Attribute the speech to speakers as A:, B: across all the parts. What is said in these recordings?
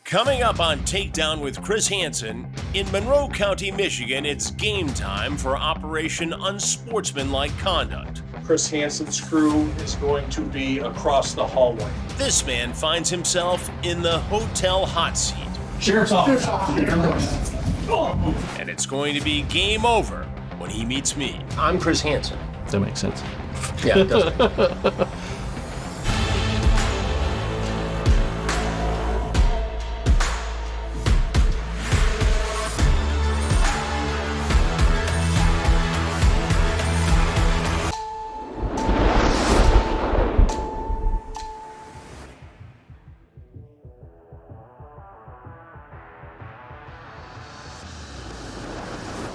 A: Coming up on Takedown with Chris Hansen, in Monroe County, Michigan, it's game time for Operation Unsportsmanlike Conduct.
B: Chris Hansen's crew is going to be across the hallway.
A: This man finds himself in the hotel hot seat.
B: Sheriff's office.
A: And it's going to be game over when he meets me.
C: I'm Chris Hansen.
D: That makes sense.
C: Yeah, it does.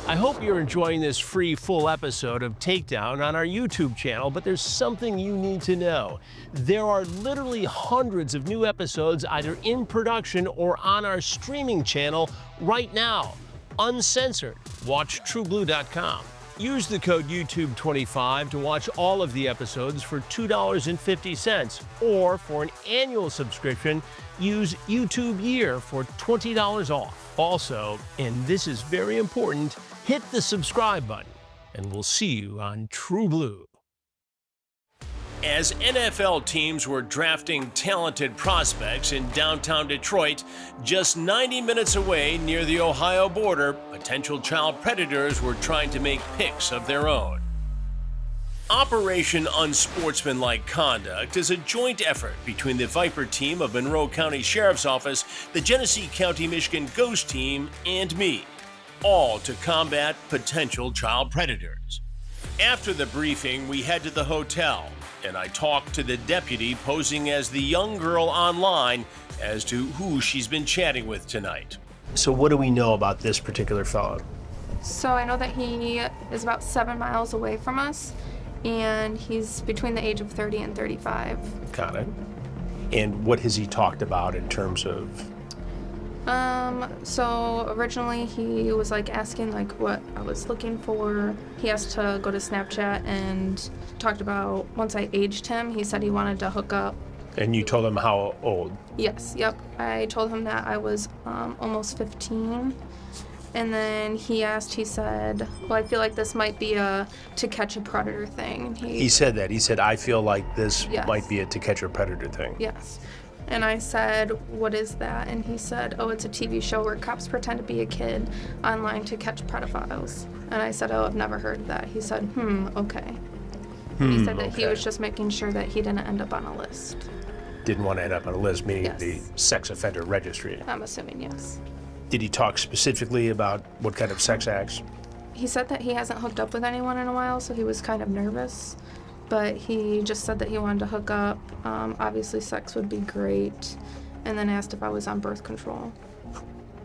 A: I hope you're enjoying this free full episode of Takedown on our YouTube channel, but there's something you need to know. There are literally hundreds of new episodes either in production or on our streaming channel right now, uncensored. Watch TruBlu.com. Use the code YouTube25 to watch all of the episodes for $2.50, or for an annual subscription, use YouTube Year for $20 off. Also, and this is very important, hit the subscribe button, and we'll see you on TruBlu. As NFL teams were drafting talented prospects in downtown Detroit, just 90 minutes away near the Ohio border, potential child predators were trying to make picks of their own. Operation Unsportsmanlike Conduct is a joint effort between the Viper team of Monroe County Sheriff's Office, the Genesee County, Michigan Ghost Team, and me, all to combat potential child predators. After the briefing, we head to the hotel, and I talk to the deputy posing as the young girl online as to who she's been chatting with tonight.
C: So what do we know about this particular fellow?
E: So I know that he is about 7 miles away from us, and he's between the age of 30 and 35.
C: Got it. And what has he talked about in terms of?
E: So originally he was like asking like what I was looking for. He asked to go to Snapchat and talked about once I aged him, he said he wanted to hook up.
C: And you told him how old?
E: Yes, yep. I told him that I was almost 15. And then he said, well, I feel like this might be a to catch a predator thing. And
C: he said that. He said, I feel like this
E: Yes.
C: might be a to catch a predator thing.
E: Yes. And I said, what is that? And he said, oh, it's a TV show where cops pretend to be a kid online to catch pedophiles. And I said, oh, I've never heard of that. He said, okay. He said that he was just making sure that he didn't end up on a list.
C: Didn't want to end up on a list, meaning
E: Yes.
C: the sex offender registry.
E: I'm assuming, yes.
C: Did he talk specifically about what kind of sex acts?
E: He said that he hasn't hooked up with anyone in a while, so he was kind of nervous. But he just said that he wanted to hook up. Obviously, sex would be great. And then asked if I was on birth control.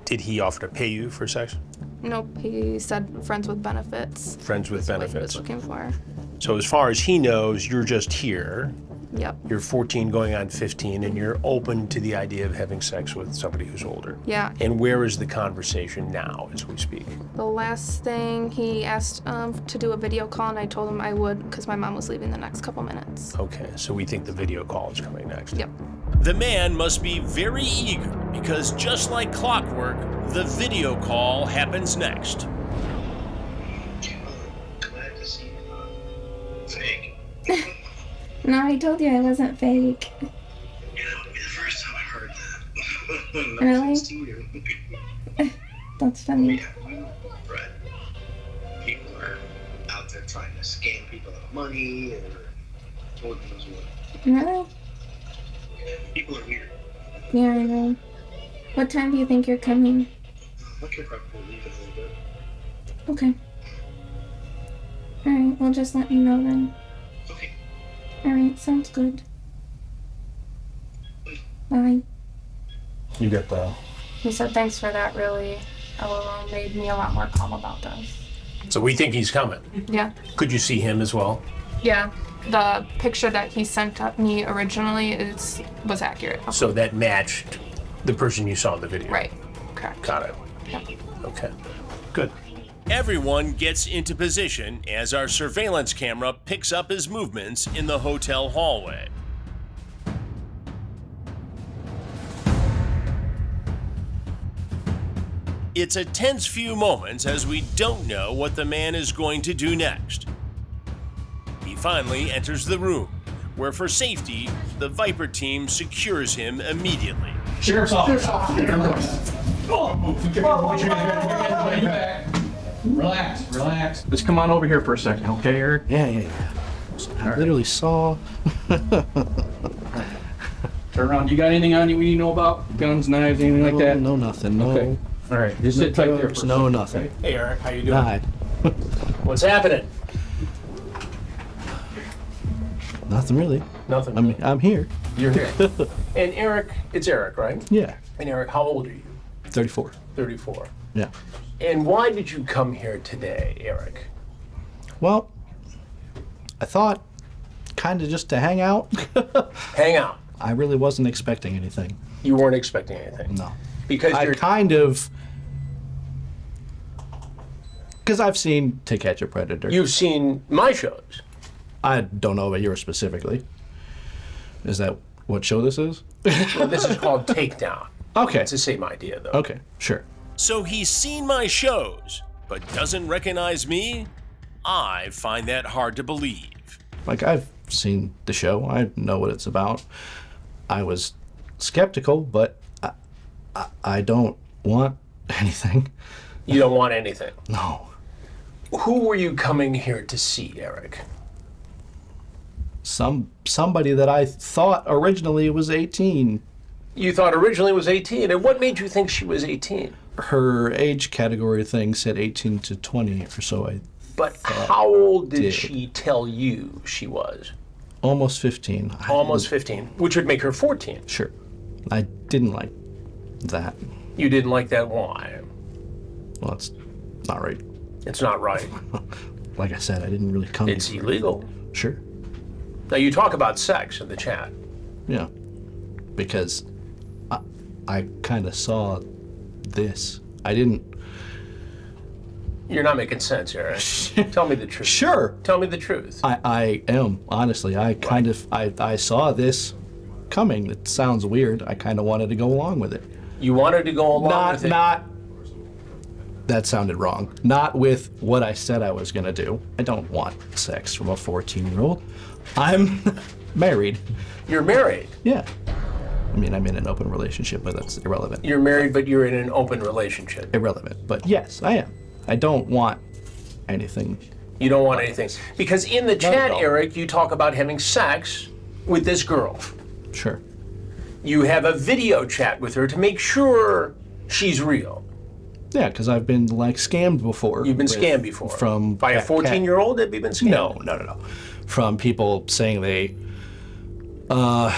C: Did he offer to pay you for sex?
E: Nope, he said friends with benefits.
C: Friends with
E: That's what he
C: benefits.
E: was looking for.
C: So as far as he knows, you're just here.
E: Yep.
C: You're 14 going on 15, and you're open to the idea of having sex with somebody who's older.
E: Yeah.
C: And where is the conversation now as we speak?
E: The last thing, he asked to do a video call, and I told him I would because my mom was leaving the next couple minutes.
C: Okay, so we think the video call is coming next.
E: Yep.
A: The man must be very eager because just like clockwork, the video call happens next.
F: Glad to see you not fake.
G: No, I told you I wasn't fake.
F: You know, it'll be the first time I heard that. No
G: Really?
F: offense to you.
G: That's funny.
F: Yeah, right. People are out there trying to scam people out of money or Lord knows what.
G: Really?
F: People are weird.
G: Yeah, I know. What time do you think you're coming?
F: I could probably leave it a little bit.
G: Okay. Alright, well just let me know then.
F: Okay.
G: Alright, sounds good. Bye.
D: You get that.
E: He said, thanks for that, really. Made me a lot more calm about this.
C: So we think he's coming.
E: Yeah.
C: Could you see him as well?
E: Yeah. The picture that he sent me originally was accurate.
C: So that matched the person you saw in the video?
E: Right. Correct.
C: Got it.
E: Yep.
C: Okay. Good.
A: Everyone gets into position as our surveillance camera picks up his movements in the hotel hallway. It's a tense few moments as we don't know what the man is going to do next. He finally enters the room, where for safety, the Viper team secures him immediately.
D: Sheriff's office. Relax. Just come on over here for a second, okay, Eric?
H: Yeah. I literally saw.
D: Turn around. You got anything on you we need to know about? Guns, knives, anything like that?
H: No, nothing. No.
D: Okay. All right. Just sit tight there. For a
H: No,
D: second,
H: nothing.
D: okay?
C: Hey, Eric, how you doing?
H: Died.
C: What's happening?
H: Nothing really.
C: Nothing.
H: I'm here.
C: You're here. And Eric, it's Eric, right?
H: Yeah.
C: And Eric, how old are you?
H: 34.
C: 34.
H: Yeah.
C: And why did you come here today, Eric?
H: Well, I thought kind of just to hang out.
C: Hang out.
H: I really wasn't expecting anything.
C: You weren't expecting anything.
H: No.
C: Because
H: I
C: you're
H: kind of. Because I've seen To Catch a Predator.
C: You've seen my shows.
H: I don't know about yours specifically. Is that what show this is?
C: Well, this is called Takedown.
H: Okay.
C: It's the same idea, though.
H: Okay, sure.
A: So he's seen my shows, but doesn't recognize me? I find that hard to believe.
H: Like, I've seen the show. I know what it's about. I was skeptical, but I don't want anything.
C: You don't want anything.
H: No.
C: Who were you coming here to see, Eric?
H: Somebody that I thought originally was 18.
C: You thought originally it was 18, and what made you think she was 18?
H: Her age category thing said 18 to 20 or so.
C: But how old did she tell you she was?
H: Almost 15.
C: Almost 15, which would make her 14.
H: Sure. I didn't like that.
C: You didn't like that, why?
H: Well, it's not right.
C: It's not right.
H: Like I said, I didn't really come
C: It's
H: here.
C: illegal.
H: Sure.
C: Now, you talk about sex in the chat.
H: Yeah. Because I kind of saw this. I didn't.
C: You're not making sense, Eric. Tell me the truth.
H: Sure.
C: Tell me the truth.
H: I am, honestly. I saw this coming. It sounds weird. I kind of wanted to go along with it.
C: You wanted to go along with it?
H: That sounded wrong. Not with what I said I was going to do. I don't want sex from a 14-year-old. I'm married.
C: You're married.
H: Yeah. I mean, I'm in an open relationship, but that's irrelevant.
C: You're married, but you're in an open relationship.
H: Irrelevant. But yes, I am. I don't want anything.
C: You don't want anything. Because in the
H: at
C: chat,
H: all.
C: Eric, you talk about having sex with this girl.
H: Sure.
C: You have a video chat with her to make sure she's real.
H: Yeah, because I've been, like, scammed before.
C: You've been scammed before. By a 14-year-old, have you been scammed?
H: No. From people saying they are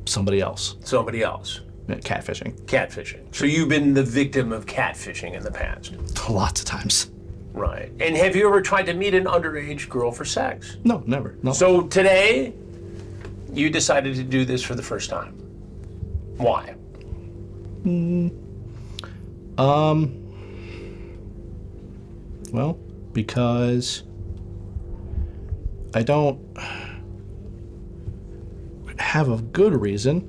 H: somebody else.
C: Somebody else.
H: Catfishing.
C: Catfishing. So you've been the victim of catfishing in the past.
H: Lots of times.
C: Right. And have you ever tried to meet an underage girl for sex?
H: No, never. No.
C: So today, you decided to do this for the first time. Why?
H: Well, because I don't have a good reason.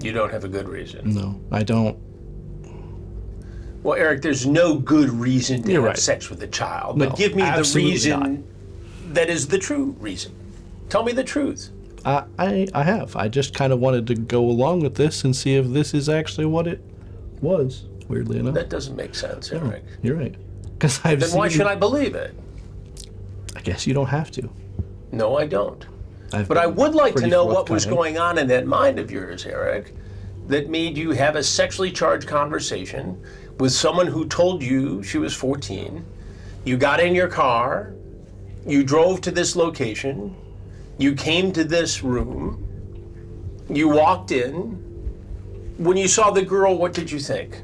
C: You don't have a good reason.
H: No, I don't.
C: Well, Eric, there's no good reason to
H: You're
C: have
H: right.
C: sex with a child.
H: No,
C: But give me the
H: absolutely
C: reason that is the true reason. Tell me the truth.
H: I have. I just kind of wanted to go along with this and see if this is actually what it was, weirdly enough.
C: That doesn't make sense, Eric.
H: You're right. Because I've
C: Then
H: seen...
C: why should I believe it?
H: I guess you don't have to.
C: No, I don't.
H: I've
C: But I
H: been
C: would like to
H: pretty
C: know what was
H: forthcoming.
C: going on in that mind of yours, Eric, that made you have a sexually charged conversation with someone who told you she was 14. You got in your car, you drove to this location, you came to this room, you walked in. When you saw the girl, what did you think?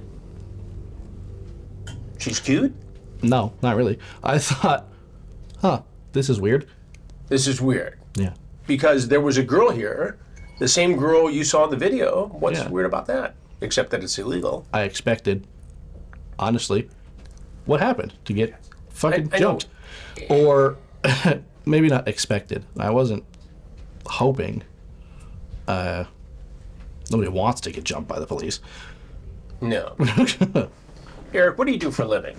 C: She's cute?
H: No, not really. I thought, this is weird.
C: This is weird.
H: Yeah.
C: Because there was a girl here, the same girl you saw in the video. What's
H: Yeah.
C: weird about that? Except that it's illegal.
H: I expected, honestly, what happened to get fucking
C: I know.
H: jumped. Or maybe not expected. I wasn't hoping. Nobody wants to get jumped by the police.
C: No. Eric, what do you do for a living?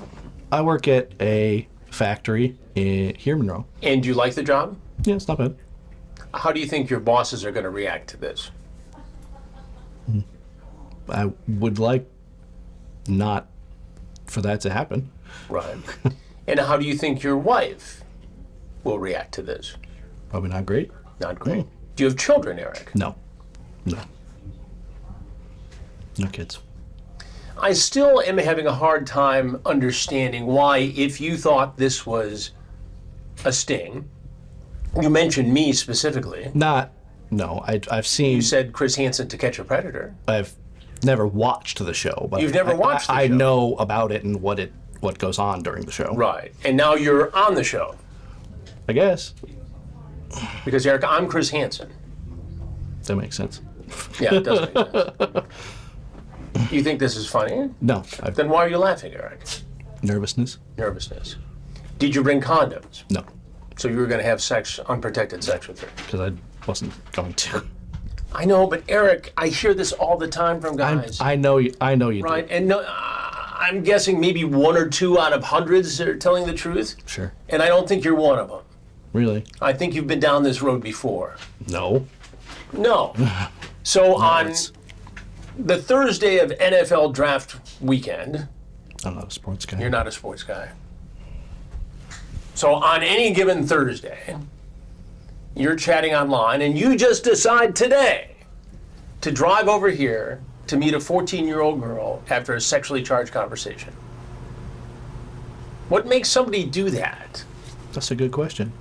H: I work at a factory here in Monroe.
C: And do you like the job?
H: Yeah, it's not bad.
C: How do you think your bosses are going to react to this?
H: I would like not for that to happen.
C: Right. And how do you think your wife will react to this?
H: Probably not great.
C: Not great. Do you have children, Eric?
H: No. No. No kids.
C: I still am having a hard time understanding why, if you thought this was a sting, you mentioned me specifically.
H: No, I've seen...
C: You said Chris Hansen to Catch a Predator.
H: I've never watched the show. But
C: You've never watched the show?
H: I know about it and what goes on during the show.
C: Right. And now you're on the show.
H: I guess.
C: Because, Eric, I'm Chris Hansen.
H: That makes sense.
C: Yeah, it does make sense. You think this is funny?
H: No.
C: Then why are you laughing, Eric?
H: Nervousness?
C: Nervousness. Did you bring condoms?
H: No.
C: So you were going to have unprotected sex with her?
H: Because I wasn't going to.
C: I know, but Eric, I hear this all the time from guys.
H: I know you
C: right?
H: do.
C: And no, I'm guessing maybe 1 or 2 out of hundreds are telling the truth.
H: Sure.
C: And I don't think you're one of them.
H: Really?
C: I think you've been down this road before.
H: No.
C: No. So on the Thursday of NFL draft weekend...
H: I'm not a sports guy.
C: You're not a sports guy. So on any given Thursday, you're chatting online and you just decide today to drive over here to meet a 14-year-old girl after a sexually charged conversation. What makes somebody do that?
H: That's a good question.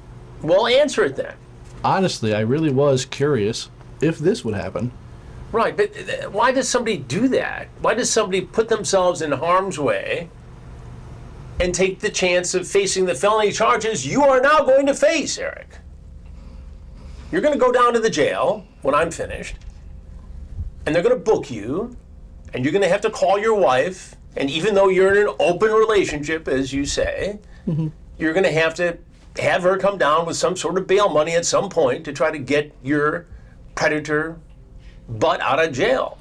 C: Well, answer it then.
H: Honestly, I really was curious if this would happen.
C: Right, but why does somebody do that? Why does somebody put themselves in harm's way and take the chance of facing the felony charges you are now going to face, Eric? You're going to go down to the jail when I'm finished, and they're going to book you, and you're going to have to call your wife, and even though you're in an open relationship, as you say, you're going to have her come down with some sort of bail money at some point to try to get your predator butt out of jail.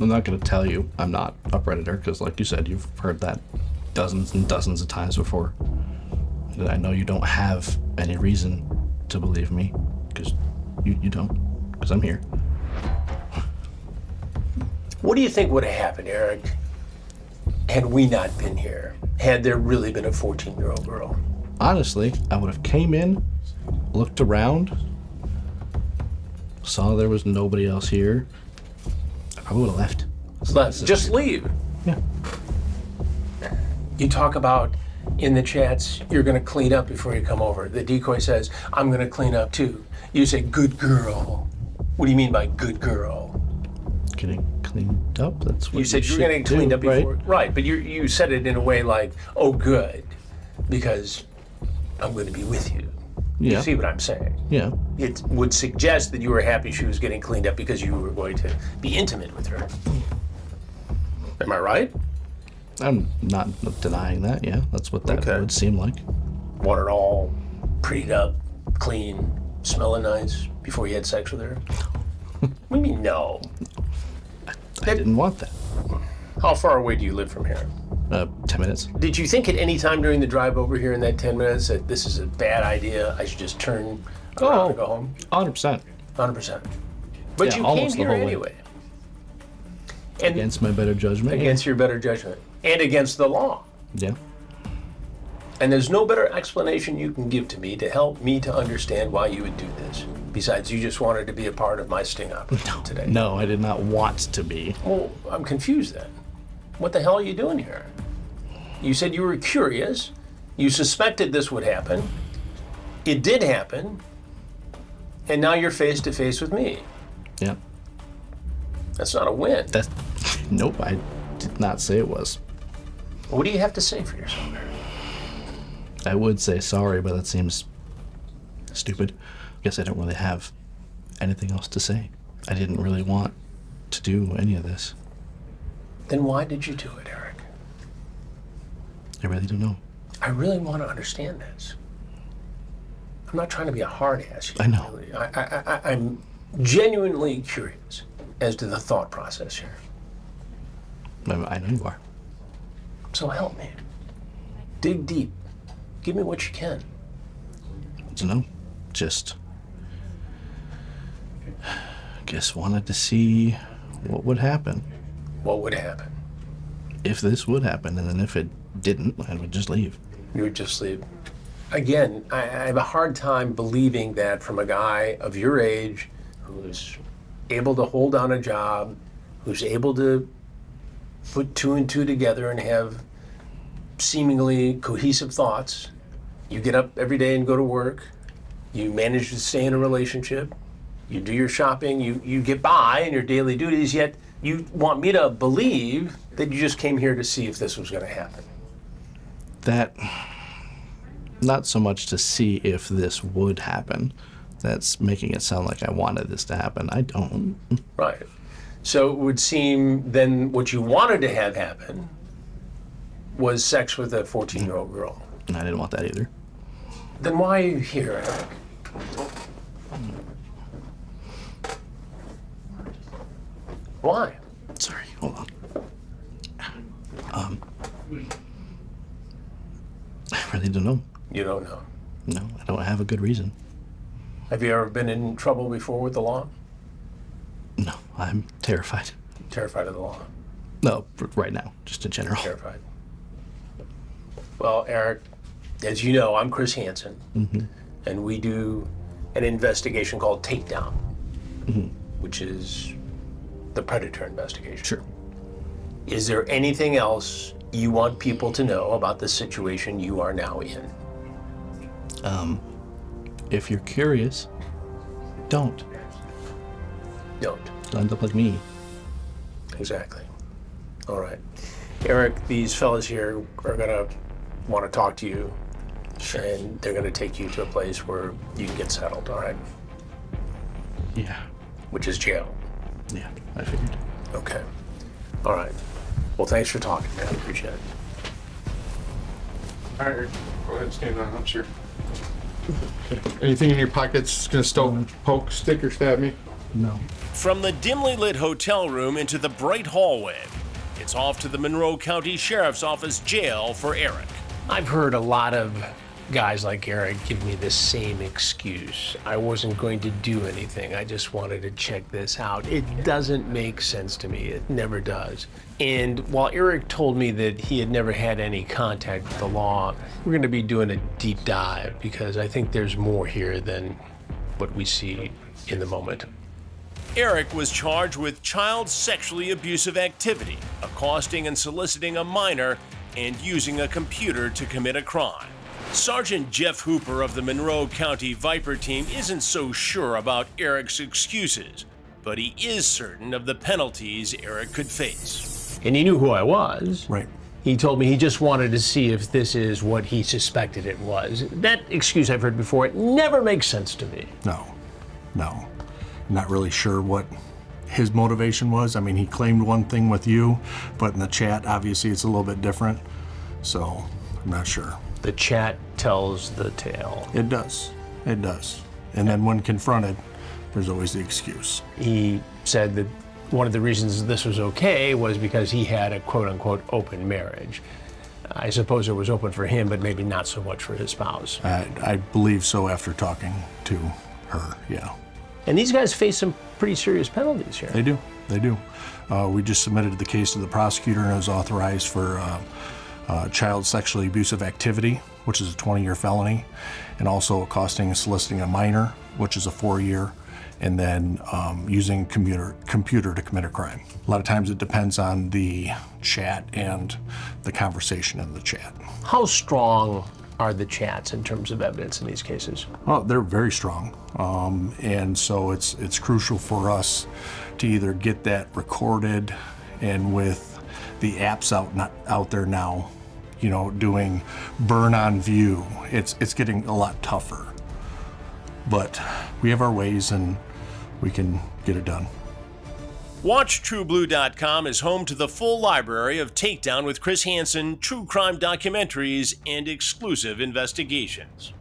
H: I'm not going to tell you I'm not a predator, because like you said, you've heard that dozens and dozens of times before. And I know you don't have any reason to believe me, because you don't, because I'm here.
C: What do you think would have happened, Eric, had we not been here? Had there really been a 14-year-old girl?
H: Honestly, I would have came in, looked around, saw there was nobody else here. I probably would have left.
C: Just leave.
H: Yeah.
C: You talk about in the chats, you're going to clean up before you come over. The decoy says, I'm going to clean up too. You say, good girl. What do you mean by good girl?
H: Getting cleaned up? That's what
C: You said you're going to get cleaned up before. Right, but you said it in a way like, oh, good, because I'm going to be with you.
H: Yeah.
C: You see what I'm saying?
H: Yeah.
C: It would suggest that you were happy she was getting cleaned up because you were going to be intimate with her. Am I right?
H: I'm not denying that, yeah. That's what that would seem like.
C: Want her all prettied up, clean, smelling nice before you had sex with her? What do you mean, no?
H: I didn't want that.
C: How far away do you live from here?
H: 10 minutes.
C: Did you think at any time during the drive over here in that 10 minutes that this is a bad idea, I should just turn around and go home?
H: 100%.
C: 100%. But
H: Yeah,
C: you
H: almost
C: came
H: the
C: here
H: whole way.
C: anyway. And
H: Against my better judgment.
C: against your better judgment. And against the law.
H: Yeah.
C: And there's no better explanation you can give to me to help me to understand why you would do this. Besides, you just wanted to be a part of my sting operation today.
H: No, I did not want to be.
C: Well, I'm confused then. What the hell are you doing here? You said you were curious. You suspected this would happen. It did happen. And now you're face to face with me.
H: Yeah.
C: That's not a win.
H: That's... Nope, I did not say it was.
C: What do you have to say for yourself?
H: I would say sorry, but that seems stupid. I guess I don't really have anything else to say. I didn't really want to do any of this.
C: Then why did you do it, Eric?
H: I really don't know.
C: I really want to understand this. I'm not trying to be a hard ass here.
H: I know.
C: Really. I'm genuinely curious as to the thought process here.
H: I know you are.
C: So help me. Dig deep. Give me what you can.
H: You know, just guess wanted to see what would happen.
C: What would happen?
H: If this would happen, and then if it didn't, I would just leave.
C: You would just leave. Again, I have a hard time believing that from a guy of your age who's able to hold down a job, who's able to put 2 and 2 together and have seemingly cohesive thoughts. You get up every day and go to work. You manage to stay in a relationship. You do your shopping. You get by in your daily duties, yet you want me to believe that you just came here to see if this was going to happen.
H: That, not so much to see if this would happen. That's making it sound like I wanted this to happen. I don't.
C: Right. So it would seem then what you wanted to have happen was sex with a 14-year-old girl.
H: And I didn't want that either.
C: Then why are you here, Eric? Why?
H: Sorry, hold on. I really don't know.
C: You don't know.
H: No, I don't have a good reason.
C: Have you ever been in trouble before with the law?
H: No, I'm terrified.
C: Terrified of the law.
H: No, right now, just in general.
C: Terrified. Well, Eric, as you know, I'm Chris Hansen, and we do an investigation called Takedown, which is the predator investigation.
H: Sure.
C: Is there anything else you want people to know about the situation you are now in?
H: If you're curious, don't.
C: Don't.
H: End up like me.
C: Exactly. All right. Eric, these fellas here are gonna want to talk to you, and they're gonna take you to a place where you can get settled, all right?
H: Yeah.
C: Which is jail.
H: Yeah, I figured.
C: Okay. All right. Well, thanks for talking, man. I appreciate it.
I: All right, go ahead, stand on up, sir. Anything in your pockets gonna poke, stick, or stab me?
H: No.
A: From the dimly lit hotel room into the bright hallway, it's off to the Monroe County Sheriff's Office jail for Eric. I've heard a lot of guys like Eric give me the same excuse. I wasn't going to do anything. I just wanted to check this out. It doesn't make sense to me. It never does. And while Eric told me that he had never had any contact with the law, we're going to be doing a deep dive because I think there's more here than what we see in the moment. Eric was charged with child sexually abusive activity, accosting and soliciting a minor, and using a computer to commit a crime. Sergeant Jeff Hooper of the Monroe County Viper team isn't so sure about Eric's excuses, but he is certain of the penalties Eric could face. And he knew who I was.
J: Right.
A: He told me he just wanted to see if this is what he suspected it was. That excuse I've heard before, it never makes sense to me.
J: No. Not really sure what his motivation was. I mean, he claimed one thing with you, but in the chat, obviously it's a little bit different. So, I'm not sure.
A: The chat tells the tale.
J: It does. It does. And then when confronted, there's always the excuse.
A: He said that one of the reasons this was okay was because he had a quote-unquote open marriage. I suppose it was open for him, but maybe not so much for his spouse.
J: I believe so after talking to her, yeah.
A: And these guys face some pretty serious penalties here.
J: They do. We just submitted the case to the prosecutor and it was authorized for child sexually abusive activity, which is a 20-year felony, and also accosting and soliciting a minor, which is a 4-year, and then using computer to commit a crime. A lot of times it depends on the chat and the conversation in the chat.
A: How strong are the chats in terms of evidence in these cases?
J: Well, they're very strong, and so it's crucial for us to either get that recorded, and with the apps out there now, you know, doing burn on view, it's getting a lot tougher. But we have our ways and we can get it done.
A: WatchTruBlu.com is home to the full library of Takedown with Chris Hansen, true crime documentaries, and exclusive investigations.